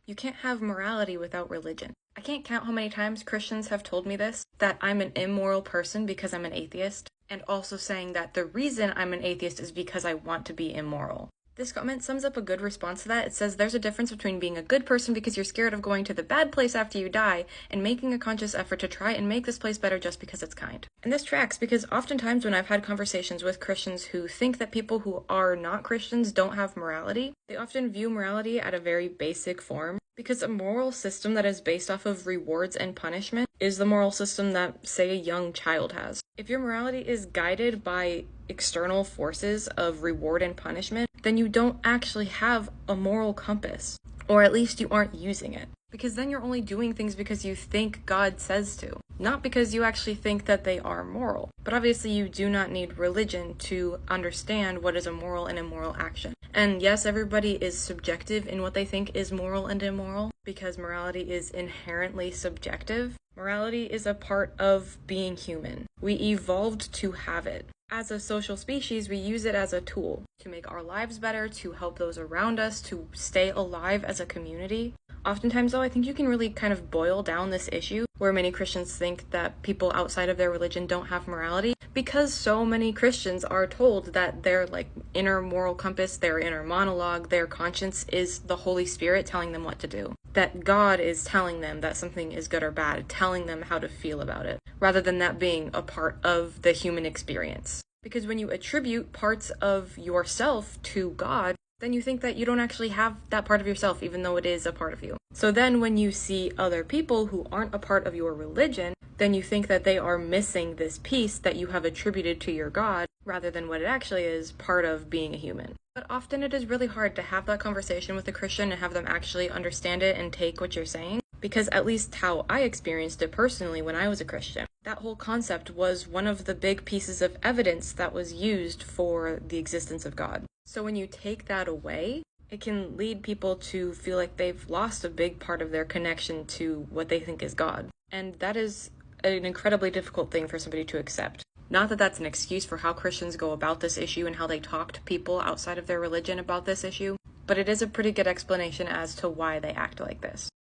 You can't have morality without religion. I can't count how many times Christians have told me this, that I'm an immoral person because I'm an atheist, and also saying that the reason I'm an atheist is because I want to be immoral. This comment sums up a good response to that. It says there's a difference between being a good person because you're scared of going to the bad place after you die and making a conscious effort to try and make this place better just because it's kind. And this tracks because oftentimes when I've had conversations with Christians who think that people who are not Christians don't have morality, they often view morality at a very basic form, because a moral system that is based off of rewards and punishment is the moral system that, say, a young child has. If your morality is guided by external forces of reward and punishment, then you don't actually have a moral compass, or at least you aren't using it. Because then you're only doing things because you think God says to, not because you actually think that they are moral. But obviously you do not need religion to understand what is a moral and immoral action. And yes, everybody is subjective in what they think is moral and immoral, because morality is inherently subjective. Morality is a part of being human. We evolved to have it. As a social species, we use it as a tool to make our lives better, to help those around us, to stay alive as a community. Oftentimes, though, I think you can really kind of boil down this issue where many Christians think that people outside of their religion don't have morality, because so many Christians are told that their inner moral compass, their inner monologue, their conscience is the Holy Spirit telling them what to do. That God is telling them that something is good or bad, telling them how to feel about it, rather than that being a part of the human experience. Because when you attribute parts of yourself to God, then you think that you don't actually have that part of yourself, even though it is a part of you. So then when you see other people who aren't a part of your religion, then you think that they are missing this piece that you have attributed to your God, rather than what it actually is, part of being a human. But often it is really hard to have that conversation with a Christian and have them actually understand it and take what you're saying. Because at least how I experienced it personally when I was a Christian, that whole concept was one of the big pieces of evidence that was used for the existence of God. So when you take that away, it can lead people to feel like they've lost a big part of their connection to what they think is God. And that is an incredibly difficult thing for somebody to accept. Not that that's an excuse for how Christians go about this issue and how they talk to people outside of their religion about this issue, but it is a pretty good explanation as to why they act like this.